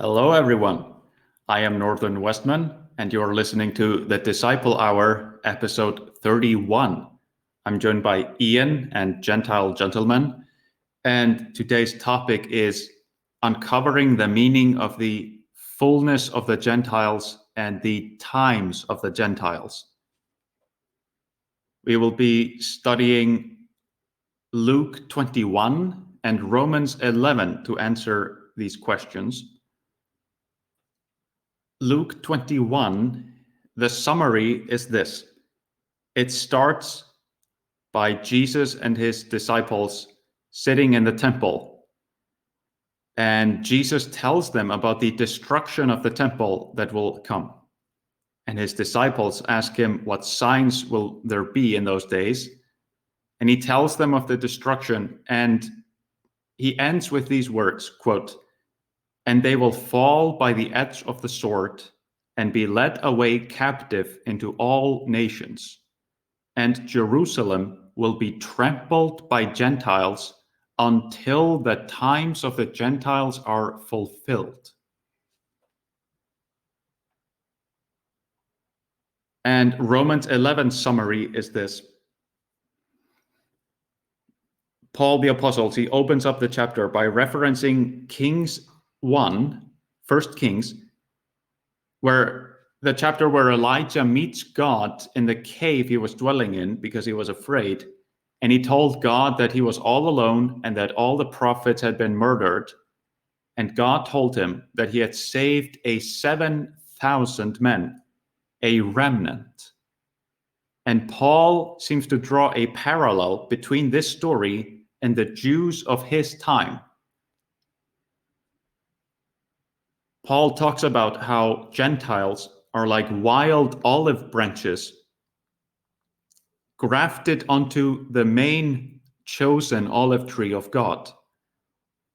Hello, everyone. I am Northern Westman, and you're listening to the Disciple Hour, episode 31. I'm joined by Ian and Gentile Gentlemen, and today's topic is uncovering the meaning of the fullness of the Gentiles and the times of the Gentiles. We will be studying Luke 21 and Romans 11 to answer these questions. Luke 21, the summary is this. It starts by Jesus and his disciples sitting in the temple. And Jesus tells them about the destruction of the temple that will come. And his disciples ask him what signs will there be in those days. And he tells them of the destruction. And he ends with these words, quote, "And they will fall by the edge of the sword and be led away captive into all nations. And Jerusalem will be trampled by Gentiles until the times of the Gentiles are fulfilled." And Romans 11 summary is this. Paul the Apostle, he opens up the chapter by referencing Kings 1, 1 Kings, where the chapter where Elijah meets God in the cave he was dwelling in because he was afraid. And he told God that he was all alone and that all the prophets had been murdered. And God told him that he had saved 7,000 men, a remnant. And Paul seems to draw a parallel between this story and the Jews of his time. Paul talks about how Gentiles are like wild olive branches grafted onto the main chosen olive tree of God.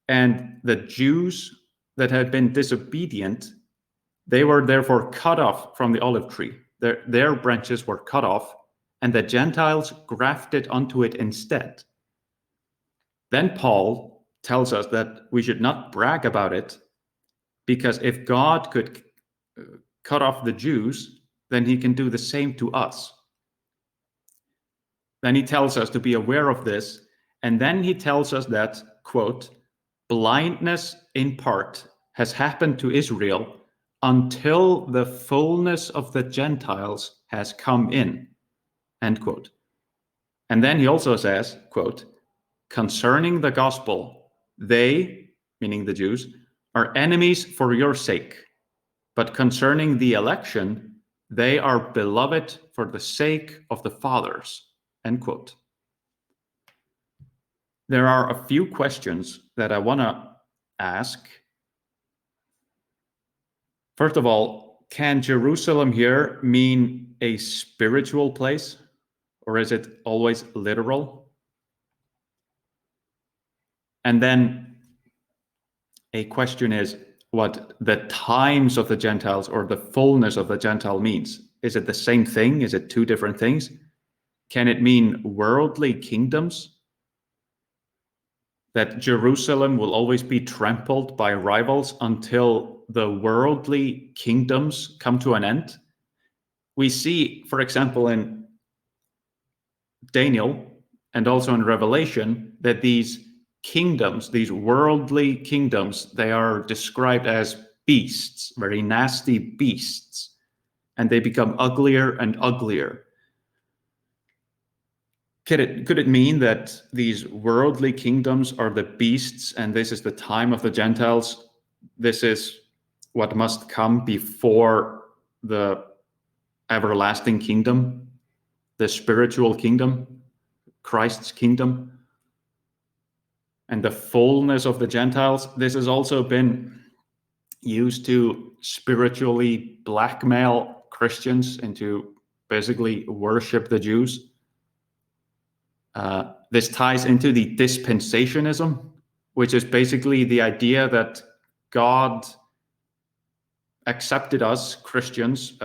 And the Jews that had been disobedient, they were therefore cut off from the olive tree. Their branches were cut off, and the Gentiles grafted onto it instead. Then Paul tells us that we should not brag about it, because if God could cut off the Jews, then he can do the same to us. Then he tells us to be aware of this, and then he tells us that, quote, "blindness in part has happened to Israel until the fullness of the Gentiles has come in," end quote. And then he also says, quote, "concerning the gospel, they," meaning the Jews, "are enemies for your sake. But concerning the election, they are beloved for the sake of the fathers," end quote. There are a few questions that I want to ask. First of all, can Jerusalem here mean a spiritual place, or is it always literal? And then a question is what the times of the Gentiles or the fullness of the Gentile means. Is it the same thing? Is it two different things? Can it mean worldly kingdoms? That Jerusalem will always be trampled by rivals until the worldly kingdoms come to an end? We see, for example, in Daniel and also in Revelation, that these kingdoms, these worldly kingdoms, they are described as beasts, very nasty beasts, and they become uglier and uglier. Could it mean that these worldly kingdoms are the beasts and this is the time of the Gentiles? This is what must come before the everlasting kingdom, the spiritual kingdom, Christ's kingdom? And the fullness of the Gentiles, this has also been used to spiritually blackmail Christians into basically worship the Jews. This ties into the dispensationism, which is basically the idea that God accepted us Christians,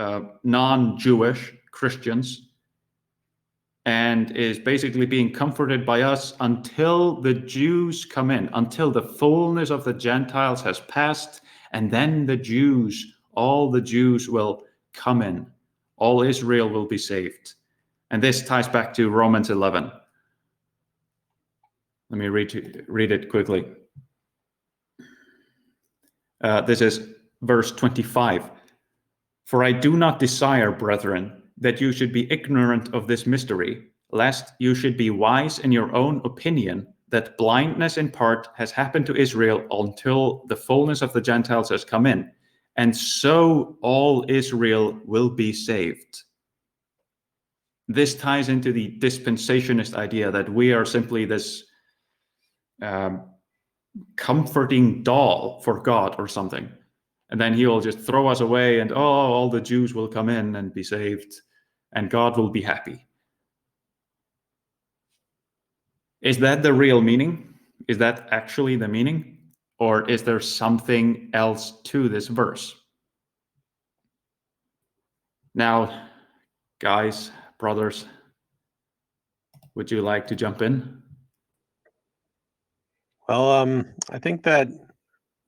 non-Jewish Christians, and is basically being comforted by us until the Jews come in, until the fullness of the Gentiles has passed, and then the Jews, all the Jews will come in. All Israel will be saved. And this ties back to Romans 11. Let me read it quickly. This is verse 25. For I do not desire, brethren, that you should be ignorant of this mystery, lest you should be wise in your own opinion, that blindness in part has happened to Israel until the fullness of the Gentiles has come in, and so all Israel will be saved. This ties into the dispensationist idea that we are simply this comforting doll for God or something. And then he will just throw us away and, all the Jews will come in and be saved and God will be happy. Is that the real meaning? Is that actually the meaning? Or is there something else to this verse? Now, guys, brothers, would you like to jump in? Well, I think that,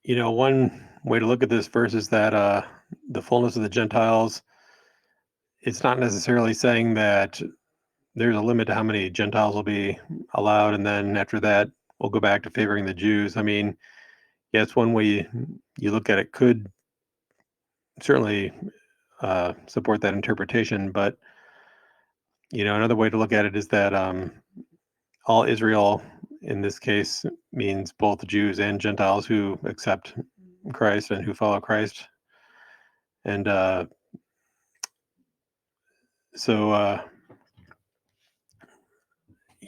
one way to look at this verse is that the fullness of the Gentiles, it's not necessarily saying that there's a limit to how many Gentiles will be allowed, and then after that, we'll go back to favoring the Jews. I mean, yes, one way you look at it could certainly support that interpretation, but, another way to look at it is that all Israel, in this case, means both Jews and Gentiles who accept Christ and who follow Christ. And so,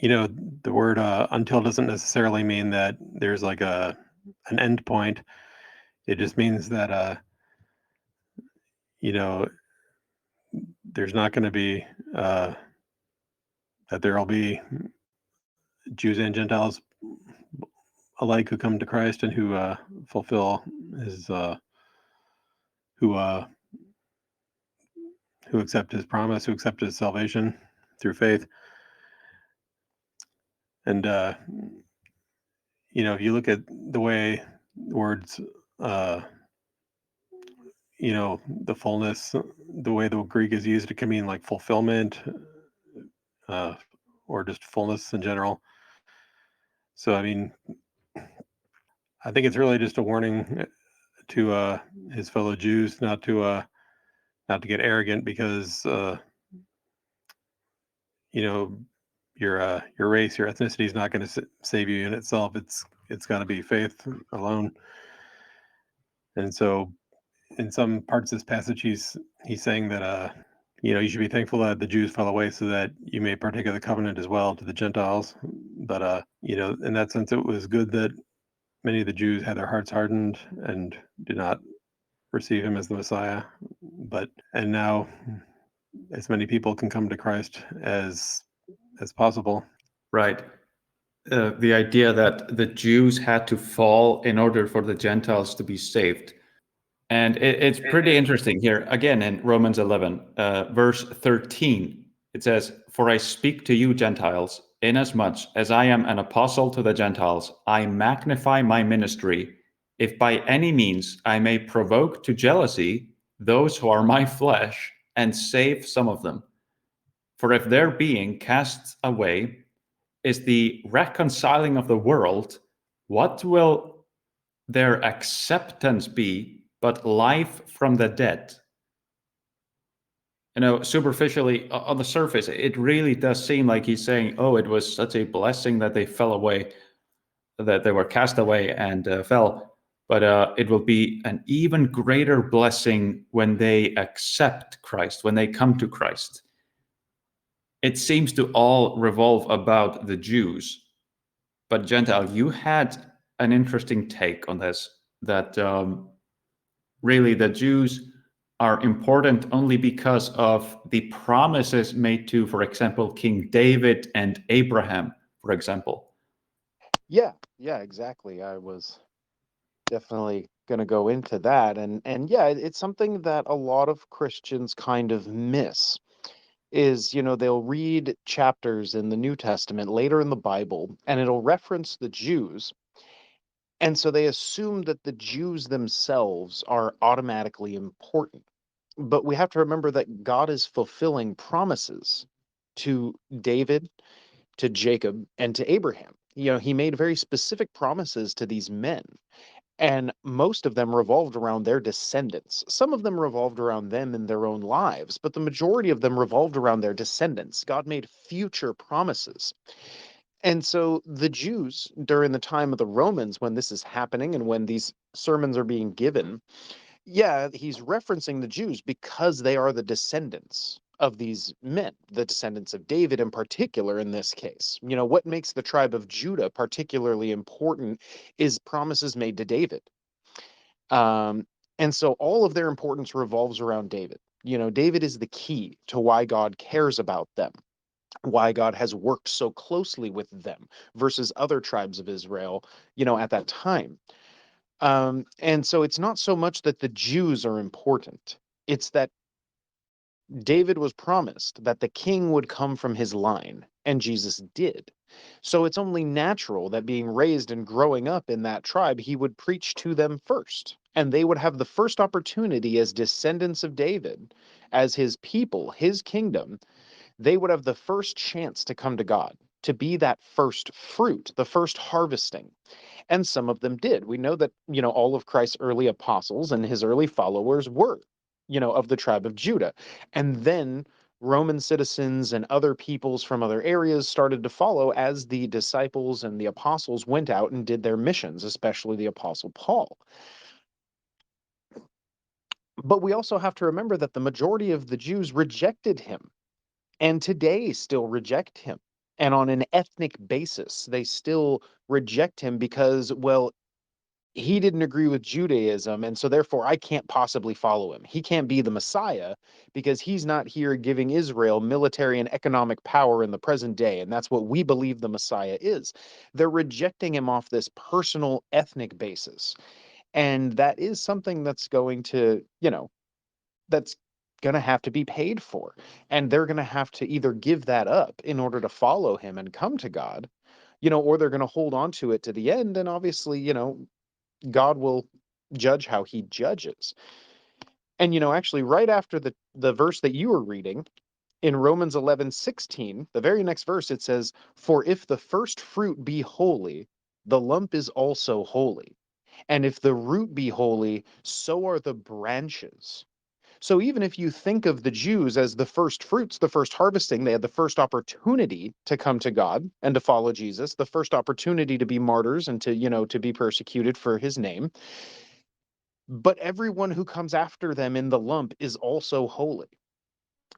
the word until doesn't necessarily mean that there's like an end point. It just means that, there's not going to be, that there'll be Jews and Gentiles alike who come to Christ and who fulfill his, who accept his promise, who accept his salvation through faith. And, if you look at the way words, the fullness, the way the Greek is used, it can mean like fulfillment, or just fullness in general. So, I mean, I think it's really just a warning to his fellow Jews not to get arrogant, because your race, your ethnicity is not going to save you in itself. It's got to be faith alone. And so, in some parts of this passage, he's saying that you should be thankful that the Jews fell away, so that you may partake of the covenant as well to the Gentiles. But in that sense, it was good that many of the Jews had their hearts hardened and did not receive him as the Messiah. And now, as many people can come to Christ as possible. Right. The idea that the Jews had to fall in order for the Gentiles to be saved. And it's pretty interesting here. Again, in Romans 11, verse 13, it says, For I speak to you, Gentiles, inasmuch as I am an apostle to the Gentiles, I magnify my ministry, if by any means I may provoke to jealousy those who are my flesh, and save some of them. For if their being cast away is the reconciling of the world, what will their acceptance be but life from the dead? Superficially, on the surface, it really does seem like he's saying, it was such a blessing that they fell away, that they were cast away and fell. But it will be an even greater blessing when they accept Christ, when they come to Christ. It seems to all revolve about the Jews. But Gentile, you had an interesting take on this, that really the Jews are important only because of the promises made to, for example, King David and Abraham, for example. Yeah, exactly. I was definitely going to go into that. And yeah, it's something that a lot of Christians kind of miss, is, they'll read chapters in the New Testament later in the Bible, and it'll reference the Jews. And so they assume that the Jews themselves are automatically important. But we have to remember that God is fulfilling promises to David, to Jacob, and to Abraham. He made very specific promises to these men, and most of them revolved around their descendants. Some of them revolved around them in their own lives, but the majority of them revolved around their descendants. God made future promises. And so the Jews, during the time of the Romans, when this is happening and when these sermons are being given, yeah, he's referencing the Jews because they are the descendants of these men, the descendants of David in particular in this case. What makes the tribe of Judah particularly important is promises made to David. And so all of their importance revolves around David. David is the key to why God cares about them, why God has worked so closely with them versus other tribes of Israel, at that time. And so it's not so much that the Jews are important, it's that David was promised that the king would come from his line, and Jesus did. So it's only natural that being raised and growing up in that tribe, he would preach to them first. And they would have the first opportunity as descendants of David, as his people, his kingdom. They would have the first chance to come to God, to be that first fruit, the first harvesting. And some of them did. We know that, all of Christ's early apostles and his early followers were, of the tribe of Judah. And then Roman citizens and other peoples from other areas started to follow as the disciples and the apostles went out and did their missions, especially the apostle Paul. But we also have to remember that the majority of the Jews rejected him and today still reject him. And on an ethnic basis, they still reject him because, well, he didn't agree with Judaism, and so therefore I can't possibly follow him. He can't be the Messiah because he's not here giving Israel military and economic power in the present day, and that's what we believe the Messiah is. They're rejecting him off this personal ethnic basis. And that is something that's going to, that's going to have to be paid for. And they're going to have to either give that up in order to follow him and come to God, or they're going to hold on to it to the end. And obviously, God will judge how he judges. And, actually, right after the verse that you were reading in Romans 11:16, the very next verse, it says, "For if the first fruit be holy, the lump is also holy. And if the root be holy, so are the branches." So even if you think of the Jews as the first fruits, the first harvesting, they had the first opportunity to come to God and to follow Jesus, the first opportunity to be martyrs and to, to be persecuted for his name. But everyone who comes after them in the lump is also holy.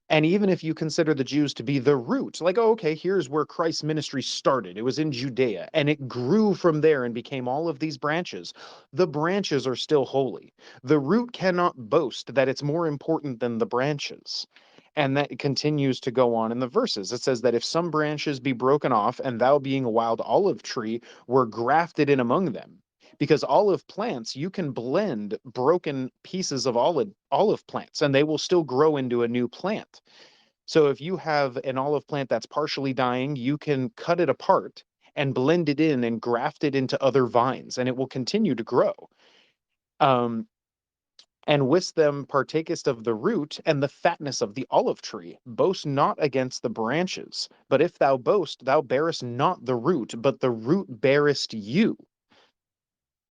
And even if you consider the Jews to be the root, like, oh, okay, here's where Christ's ministry started. It was in Judea, and it grew from there and became all of these branches. The branches are still holy. The root cannot boast that it's more important than the branches. And that continues to go on in the verses. It says that if some branches be broken off, and thou being a wild olive tree were grafted in among them, because olive plants, you can blend broken pieces of olive plants and they will still grow into a new plant. So if you have an olive plant that's partially dying, you can cut it apart and blend it in and graft it into other vines, and it will continue to grow. And with them partakest of the root and the fatness of the olive tree. Boast not against the branches, but if thou boast, thou bearest not the root, but the root bearest you.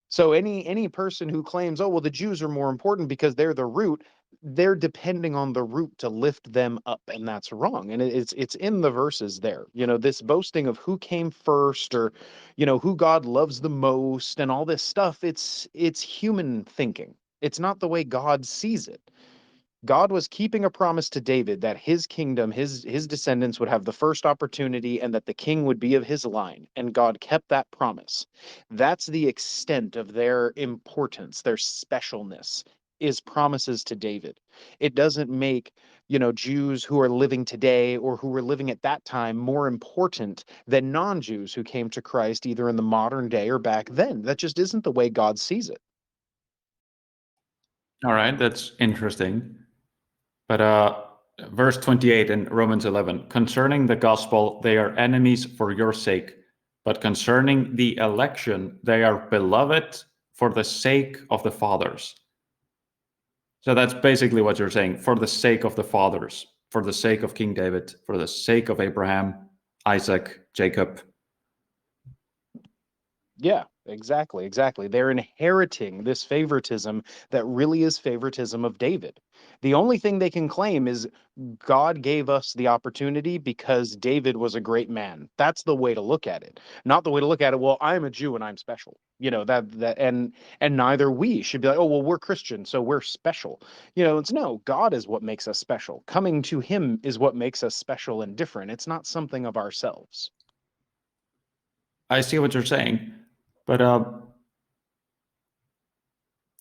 So any person who claims, oh, well, the Jews are more important because they're the root, they're depending on the root to lift them up, and that's wrong. And it's in the verses there. This boasting of who came first, or who God loves the most, and all this stuff. It's human thinking. It's not the way God sees it. God was keeping a promise to David that his kingdom, his descendants would have the first opportunity and that the king would be of his line. And God kept that promise. That's the extent of their importance, their specialness, is promises to David. It doesn't make, Jews who are living today or who were living at that time more important than non-Jews who came to Christ either in the modern day or back then. That just isn't the way God sees it. All right, that's interesting. But verse 28 in Romans 11, concerning the gospel, they are enemies for your sake, but concerning the election, they are beloved for the sake of the fathers. So that's basically what you're saying, for the sake of the fathers, for the sake of King David, for the sake of Abraham, Isaac, Jacob. Yeah, exactly. They're inheriting this favoritism that really is favoritism of David. The only thing they can claim is God gave us the opportunity because David was a great man. That's the way to look at it. Not the way to look at it, well, I'm a Jew and I'm special. And neither we should be like, oh, well, we're Christian, so we're special. It's no, God is what makes us special. Coming to him is what makes us special and different. It's not something of ourselves. I see what you're saying, but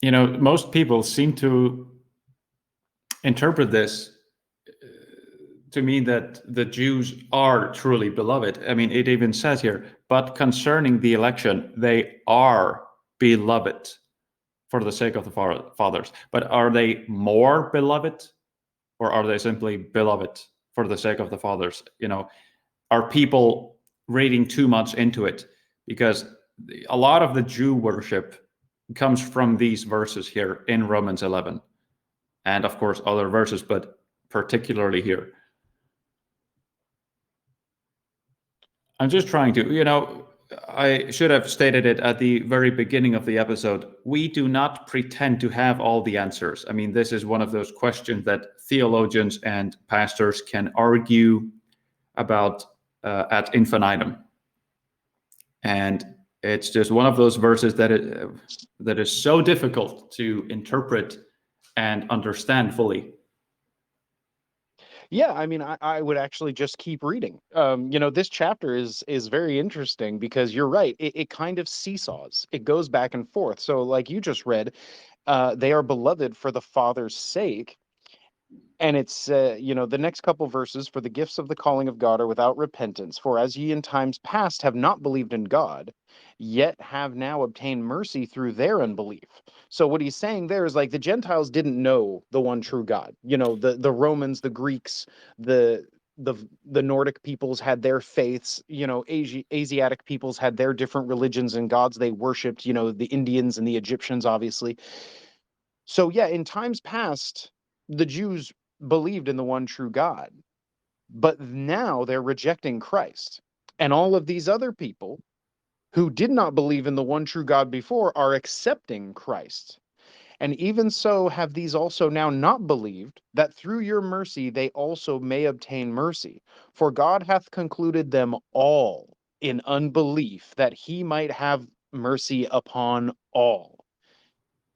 most people seem to interpret this to mean that the Jews are truly beloved. I mean, it even says here, but concerning the election, they are beloved for the sake of the fathers. But are they more beloved, or are they simply beloved for the sake of the fathers? Are people reading too much into it? Because a lot of the Jew worship comes from these verses here in Romans 11, and of course other verses, but particularly here. I'm just trying to, I should have stated it at the very beginning of the episode. We do not pretend to have all the answers. I mean, this is one of those questions that theologians and pastors can argue about ad infinitum. And it's just one of those verses that is so difficult to interpret and understand fully. Yeah, I mean, I would actually just keep reading. This chapter is very interesting because you're right. It kind of seesaws. It goes back and forth. So, like you just read, they are beloved for the Father's sake. And it's, the next couple verses, for the gifts of the calling of God are without repentance. For as ye in times past have not believed in God, yet have now obtained mercy through their unbelief. So what he's saying there is like the Gentiles didn't know the one true God. The Romans, the Greeks, the the Nordic peoples had their faiths. Asiatic peoples had their different religions and gods they worshipped. The Indians and the Egyptians, obviously. So yeah, in times past, the Jews believed in the one true God, but now they're rejecting Christ. And all of these other people who did not believe in the one true God before are accepting Christ. And even so have these also now not believed, that through your mercy they also may obtain mercy. For God hath concluded them all in unbelief, that he might have mercy upon all.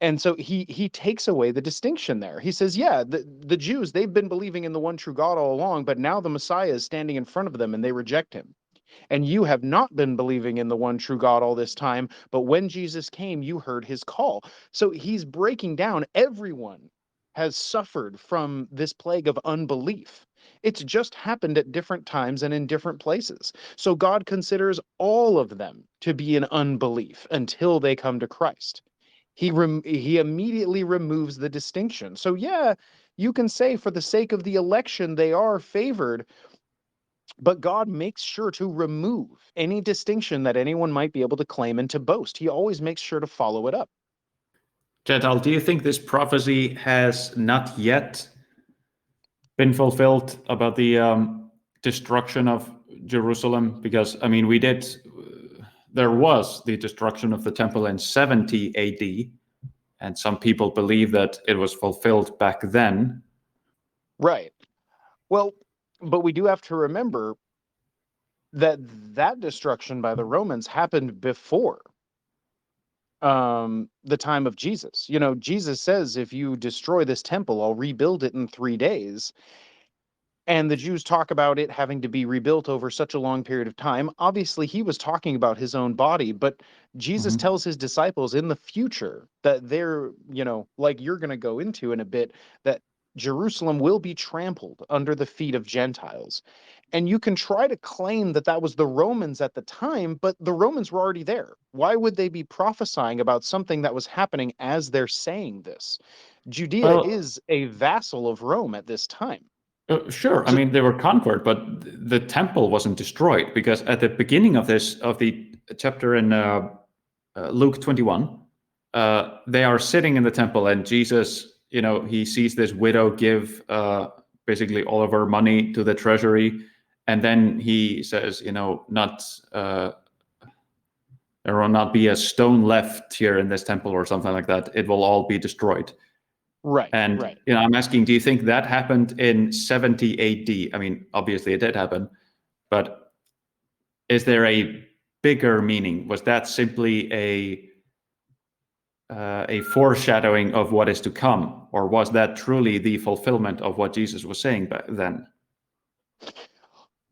And so he takes away the distinction there. He says, yeah, the Jews, they've been believing in the one true God all along, but now the Messiah is standing in front of them and they reject him. And you have not been believing in the one true God all this time, but when Jesus came, you heard his call. So he's breaking down everyone has suffered from this plague of unbelief. It's just happened at different times and in different places. So God considers all of them to be in unbelief until they come to Christ. He immediately removes the distinction. So yeah, you can say for the sake of the election they are favored, but God makes sure to remove any distinction that anyone might be able to claim and to boast. He always makes sure to follow it up. Chantal, do you think this prophecy has not yet been fulfilled about the destruction of Jerusalem? Because, I mean, there was the destruction of the temple in 70 AD, and some people believe that it was fulfilled back then. Right. Well, but we do have to remember that destruction by the Romans happened before the time of Jesus. Jesus says, if you destroy this temple, I'll rebuild it in 3 days. And the Jews talk about it having to be rebuilt over such a long period of time. Obviously, he was talking about his own body, but Jesus Mhm. tells his disciples in the future that they're, like you're going to go into in a bit, that Jerusalem will be trampled under the feet of Gentiles. And you can try to claim that that was the Romans at the time, but the Romans were already there. Why would they be prophesying about something that was happening as they're saying this? Judea Well, is a vassal of Rome at this time. Sure. I So, mean, they were conquered, but the temple wasn't destroyed, because at the beginning of the chapter in Luke 21, they are sitting in the temple, and Jesus, he sees this widow give basically all of her money to the treasury, and then he says, not there will not be a stone left here in this temple or something like that. It will all be destroyed. right, And right. I'm asking, do you think that happened in 70 AD? I mean, obviously it did happen, but is there a bigger meaning? Was that simply a foreshadowing of what is to come, or was that truly the fulfillment of what Jesus was saying back then?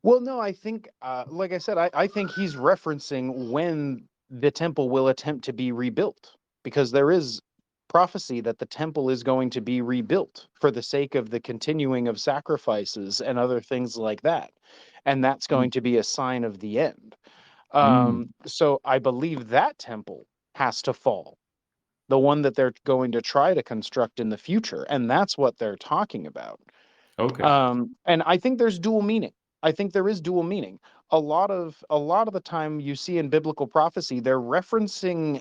Well, no, I think, like I said, I think he's referencing when the temple will attempt to be rebuilt, because there is prophecy that the temple is going to be rebuilt for the sake of the continuing of sacrifices and other things like that. And that's going to be a sign of the end. Mm, So I believe that temple has to fall, the one that they're going to try to construct in the future. And that's what they're talking about. okay. And I think there's dual meaning. I think there is dual meaning. A lot of the time you see in biblical prophecy, they're referencing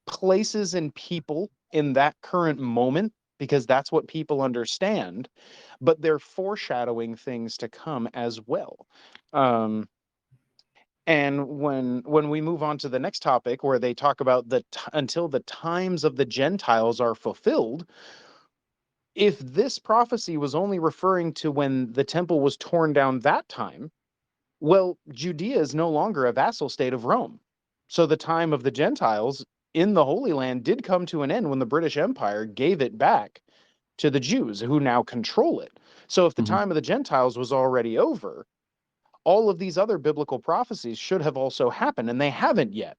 places and people in that current moment because that's what people understand, but they're foreshadowing things to come as well. Um, and when we move on to the next topic, where they talk about until the times of the Gentiles are fulfilled, if this prophecy was only referring to when the temple was torn down that time, well, Judea is no longer a vassal state of Rome. So the time of the Gentiles in the Holy Land did come to an end when the British Empire gave it back to the Jews, who now control it. So if the Hmm. time of the Gentiles was already over, all of these other biblical prophecies should have also happened, and they haven't yet.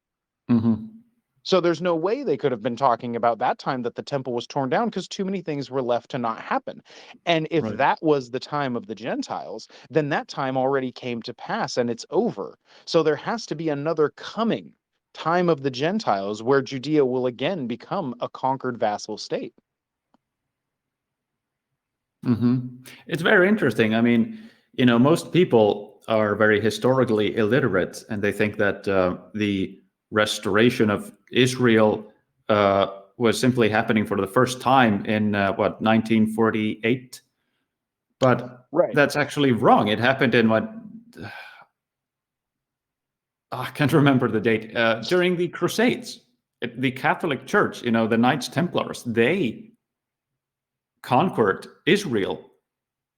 Hmm. So there's no way they could have been talking about that time that the temple was torn down, because too many things were left to not happen. And if Right. that was the time of the Gentiles, then that time already came to pass and it's over. So there has to be another coming time of the Gentiles where Judea will again become a conquered vassal state. Hmm. It's very interesting. I mean, most people are very historically illiterate, and they think that the restoration of Israel was simply happening for the first time in 1948. But Right. that's actually wrong. It happened in I can't remember the date, during the Crusades. The Catholic Church, the Knights Templars, they conquered Israel,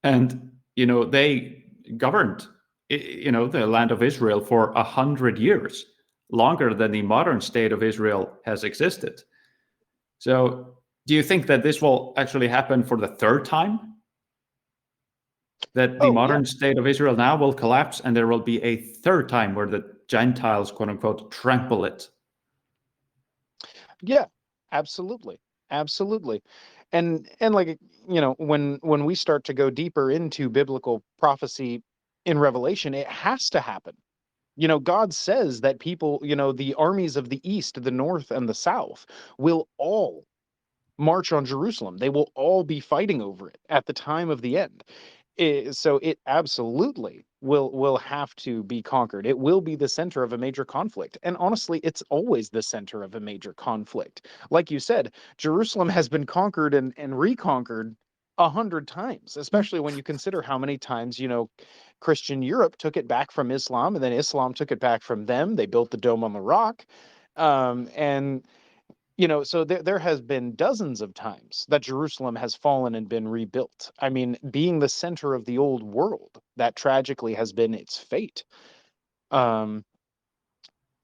and they governed the land of Israel for 100 years, longer than the modern state of Israel has existed. So do you think that this will actually happen for the third time, that the Oh, yeah. modern state of Israel now will collapse, and there will be a third time where the Gentiles, quote unquote, trample it? Yeah, absolutely. Absolutely. And like, when we start to go deeper into biblical prophecy in Revelation, it has to happen. God says that people, the armies of the east, the north, and the south will all march on Jerusalem. They will all be fighting over it at the time of the end. So it absolutely will have to be conquered. It will be the center of a major conflict. And honestly, it's always the center of a major conflict. Like you said, Jerusalem has been conquered and reconquered 100 times, especially when you consider how many times, Christian Europe took it back from Islam, and then Islam took it back from them. They built the Dome on the Rock. And so there has been dozens of times that Jerusalem has fallen and been rebuilt. I mean, being the center of the old world, that tragically has been its fate. Um,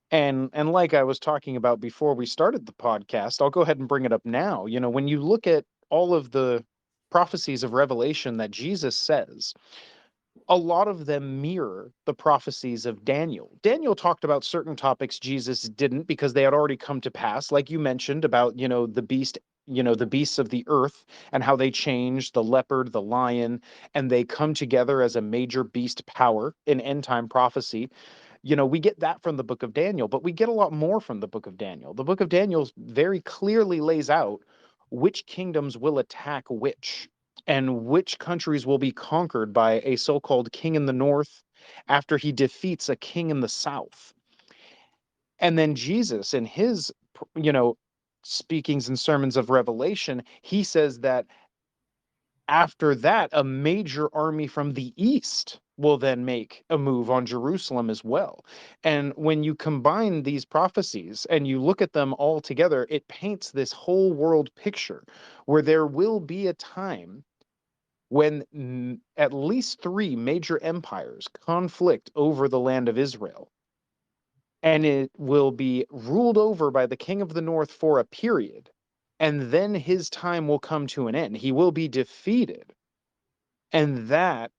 and like I was talking about before we started the podcast, I'll go ahead and bring it up now. When you look at all of the prophecies of Revelation that Jesus says, a lot of them mirror the prophecies of Daniel. Daniel talked about certain topics Jesus didn't, because they had already come to pass, like you mentioned about, the beast, the beasts of the earth, and how they change, the leopard, the lion, and they come together as a major beast power in end time prophecy. We get that from the book of Daniel, but we get a lot more from the book of Daniel. The book of Daniel very clearly lays out which kingdoms will attack which. and which countries will be conquered by a so-called king in the north after he defeats a king in the south. And then Jesus, in his, speakings and sermons of Revelation, he says that after that, a major army from the east will then make a move on Jerusalem as well. And when you combine these prophecies and you look at them all together, it paints this whole world picture where there will be a time when at least three major empires conflict over the land of Israel. And it will be ruled over by the king of the north for a period. And then his time will come to an end. He will be defeated. And that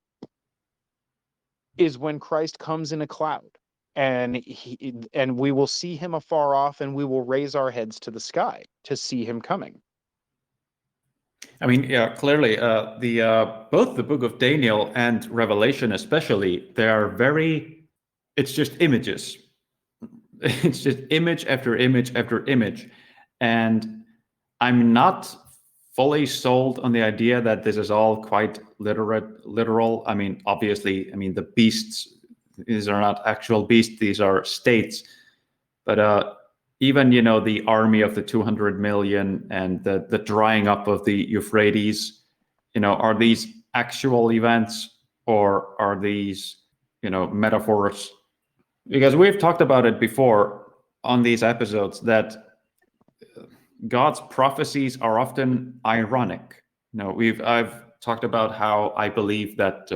is when Christ comes in a cloud. And we will see him afar off, and we will raise our heads to the sky to see him coming. I mean, yeah, clearly, the both the book of Daniel and Revelation, especially, they are very. It's just images. It's just image after image after image, and I'm not fully sold on the idea that this is all quite literal. I mean, obviously, I mean the beasts. These are not actual beasts; these are states. But even the army of the 200 million and the drying up of the Euphrates, are these actual events or are these metaphors? Because we've talked about it before on these episodes that God's prophecies are often ironic. I've talked about how I believe that.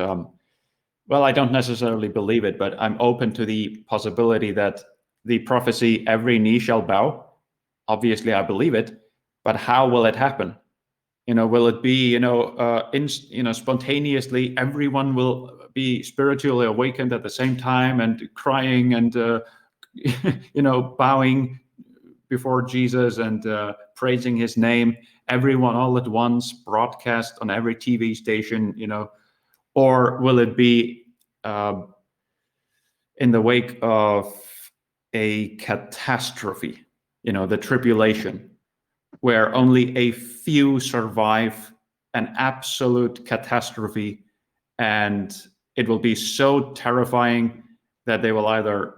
Well, I don't necessarily believe it, but I'm open to the possibility that the prophecy, every knee shall bow. Obviously, I believe it, but how will it happen? Will it be, spontaneously, everyone will be spiritually awakened at the same time and crying and, bowing before Jesus and praising his name, everyone all at once, broadcast on every TV station, or will it be in the wake of a catastrophe, the tribulation, where only a few survive an absolute catastrophe, and it will be so terrifying that they will either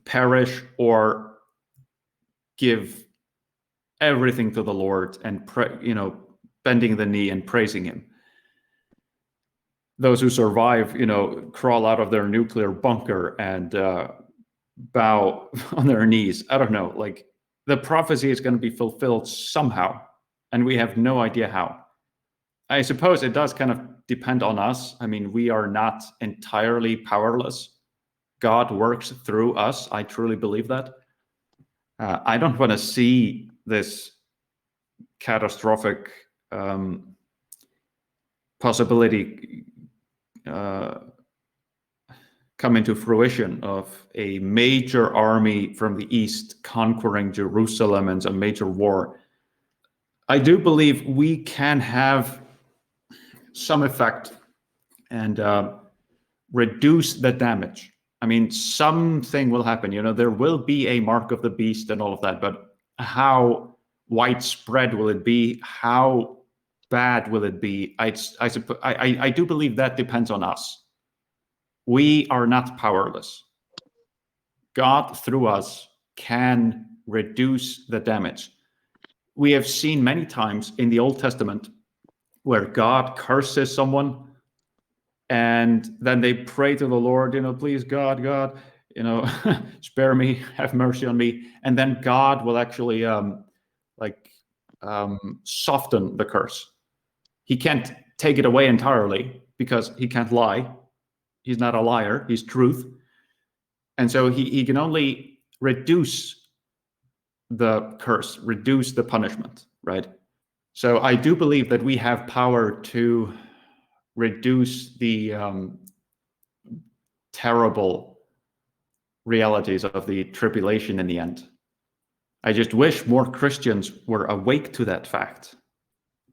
perish or give everything to the Lord and bending the knee and praising him. Those who survive, crawl out of their nuclear bunker and bow on their knees. I don't know. Like, the prophecy is going to be fulfilled somehow, and we have no idea how. I suppose it does kind of depend on us. I mean, we are not entirely powerless. God works through us. I truly believe that. I don't want to see this catastrophic possibility come into fruition of a major army from the east conquering Jerusalem and a major war. I do believe we can have some effect and reduce the damage. I mean, something will happen. There will be a mark of the beast and all of that, but how widespread will it be? How bad will it be? I do believe that depends on us. We are not powerless. God, through us, can reduce the damage. We have seen many times in the Old Testament where God curses someone and then they pray to the Lord, please, God, spare me, have mercy on me. And then God will actually soften the curse. He can't take it away entirely because he can't lie. He's not a liar. He's truth. And so he can only reduce the curse, reduce the punishment, right? So I do believe that we have power to reduce the terrible realities of the tribulation in the end. I just wish more Christians were awake to that fact.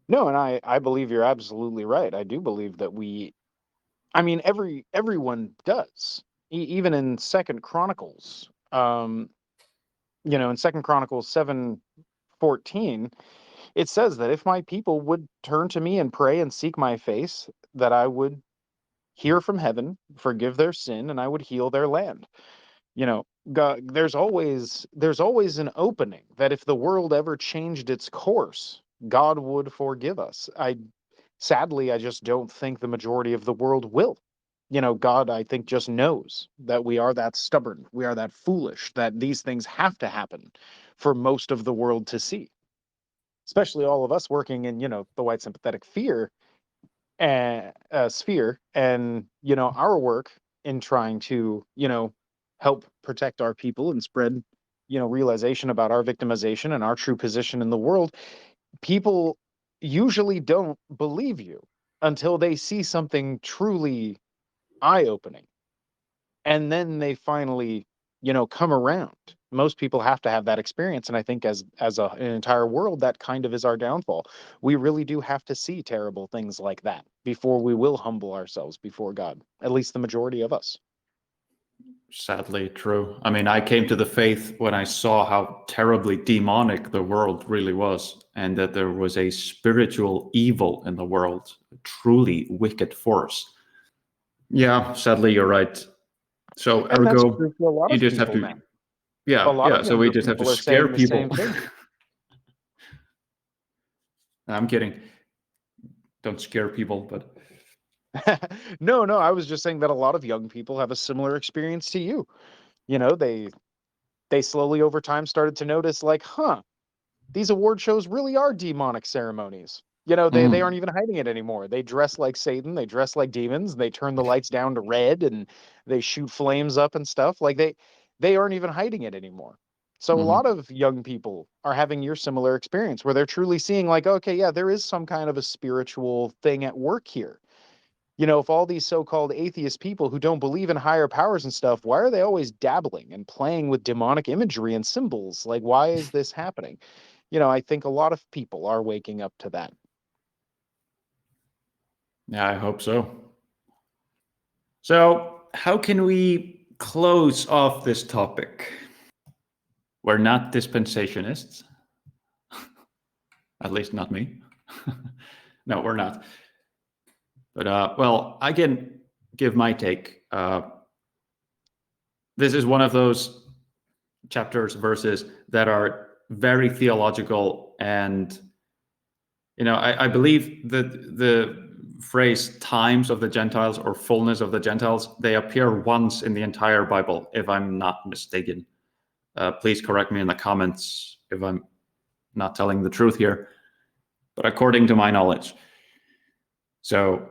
No, and I believe you're absolutely right. I do believe that everyone does. Even in Second Chronicles, in Second Chronicles 7:14, It says that if my people would turn to me and pray and seek my face, that I would hear from heaven, forgive their sin, and I would heal their land. You know, God, there's always an opening that if the world ever changed its course, God would forgive us. Sadly, I just don't think the majority of the world will. God, I think, just knows that we are that stubborn, we are that foolish, that these things have to happen for most of the world to see, especially all of us working in, the white sympathetic fear and sphere, and our work in trying to help protect our people and spread realization about our victimization and our true position in the world. People usually don't believe you until they see something truly eye-opening, and then they finally come around. Most people have to have that experience, and I think an entire world, that kind of is our downfall. We really do have to see terrible things like that before we will humble ourselves before God, at least the majority of us. Sadly true. I mean, I came to the faith when I saw how terribly demonic the world really was, and that there was a spiritual evil in the world, a truly wicked force. Yeah, sadly you're right. So And that's ergo, true for a lot you of just have people to, now. A lot yeah. of So we younger just have to people are scare saying the people. same thing. I'm kidding. Don't scare people, but No, I was just saying that a lot of young people have a similar experience to you. They slowly over time started to notice, like, these award shows really are demonic ceremonies. They aren't even hiding it anymore. They dress like Satan, they dress like demons, and they turn the lights down to red, and they shoot flames up and stuff. Like, they aren't even hiding it anymore. So a lot of young people are having your similar experience where they're truly seeing, like, okay, yeah, there is some kind of a spiritual thing at work here. If all these so-called atheist people who don't believe in higher powers and stuff, why are they always dabbling and playing with demonic imagery and symbols? Like, why is this happening? I think a lot of people are waking up to that. yeah, I hope so. So how can we close off this topic? We're not dispensationalists. At least not me. No, we're not. But well, I can give my take. This is one of those chapters, verses that are very theological, and I believe that the phrase "times of the Gentiles" or "fullness of the Gentiles" they appear once in the entire Bible, if I'm not mistaken. Please correct me in the comments if I'm not telling the truth here, but according to my knowledge. So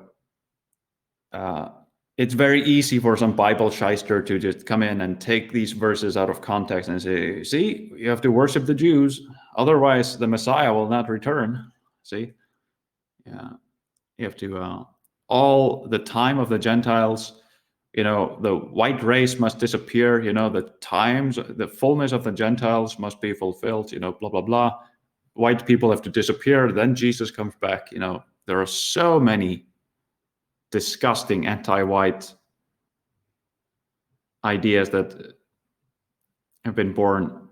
it's very easy for some Bible shyster to just come in and take these verses out of context and say, see, you have to worship the Jews, otherwise the Messiah will not return. See? Yeah. You have to, all the time of the Gentiles, the white race must disappear, the fullness of the Gentiles must be fulfilled, blah, blah, blah. White people have to disappear, then Jesus comes back. There are so many disgusting anti-white ideas that have been born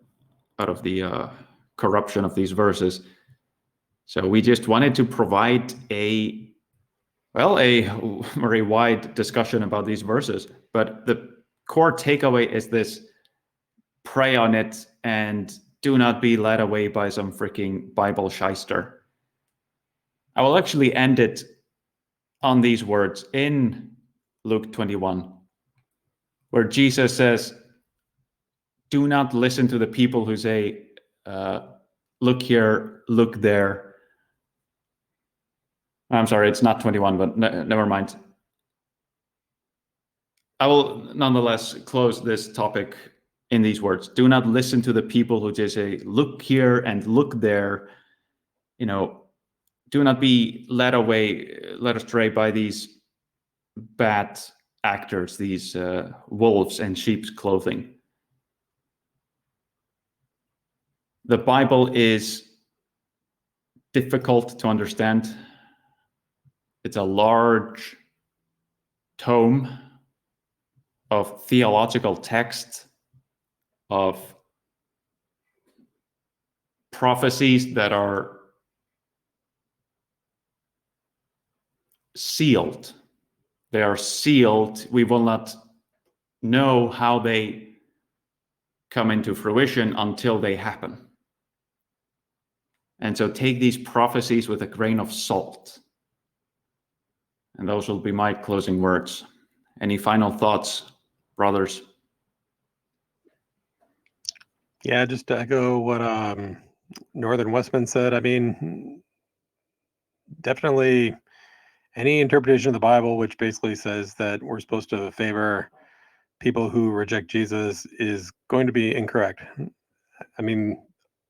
out of the corruption of these verses. So we just wanted to provide a very wide discussion about these verses, but the core takeaway is this: pray on it and do not be led away by some freaking Bible shyster. I will actually end it on these words in Luke 21, where Jesus says, do not listen to the people who say, look here, look there. I'm sorry, it's not 21, but never mind. I will nonetheless close this topic in these words. Do not listen to the people who just say, look here and look there. Do not be led astray by these bad actors, these wolves in sheep's clothing. The Bible is difficult to understand. It's a large tome of theological text, of prophecies that are sealed. They are sealed. We will not know how they come into fruition until they happen. And so take these prophecies with a grain of salt. And those will be my closing words. Any final thoughts, brothers? Yeah, just to echo what Northern Westman said. I mean, definitely any interpretation of the Bible which basically says that we're supposed to favor people who reject Jesus is going to be incorrect. I mean,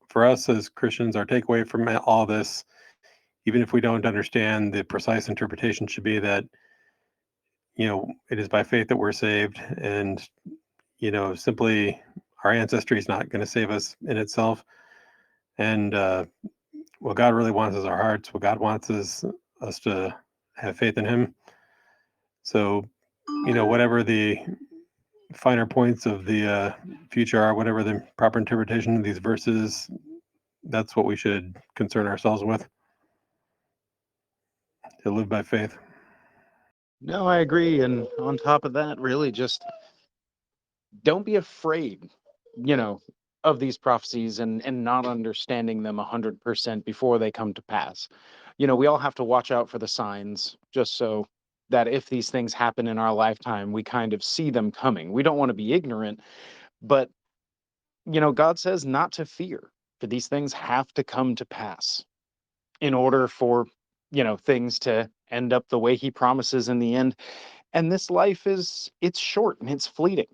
for us as Christians, our takeaway from all this, even if we don't understand the precise interpretation, should be that, it is by faith that we're saved, and, simply our ancestry is not going to save us in itself. And what God really wants is our hearts. What God wants is us to have faith in Him. So, whatever the finer points of the future are, whatever the proper interpretation of these verses, that's what we should concern ourselves with, to live by faith. No, I agree. And on top of that, really just don't be afraid, of these prophecies and not understanding them 100% before they come to pass. We all have to watch out for the signs, just so that if these things happen in our lifetime, we kind of see them coming. We don't want to be ignorant, but God says not to fear, for these things have to come to pass in order for, things to end up the way He promises in the end. And this life it's short and it's fleeting.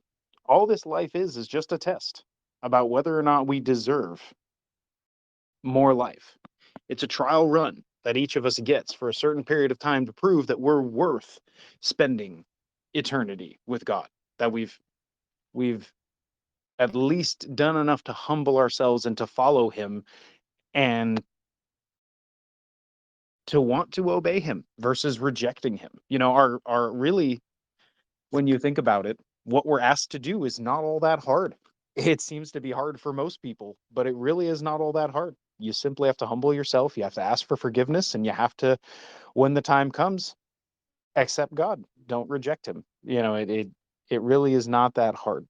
All this life is just a test about whether or not we deserve more life. It's a trial run that each of us gets for a certain period of time to prove that we're worth spending eternity with God, that we've at least done enough to humble ourselves and to follow Him and to want to obey Him versus rejecting Him. Our really, when you think about it, what we're asked to do is not all that hard. It seems to be hard for most people, but it really is not all that hard. You simply have to humble yourself, you have to ask for forgiveness, and you have to, when the time comes, accept God. Don't reject Him. It really is not that hard.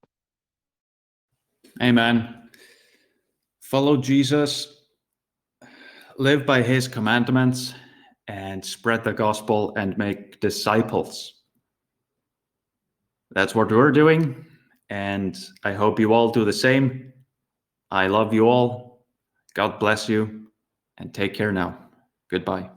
Amen. Follow Jesus, live by His commandments, and spread the gospel and make disciples. That's what we're doing, and I hope you all do the same. I love you all. God bless you, and take care now. Goodbye.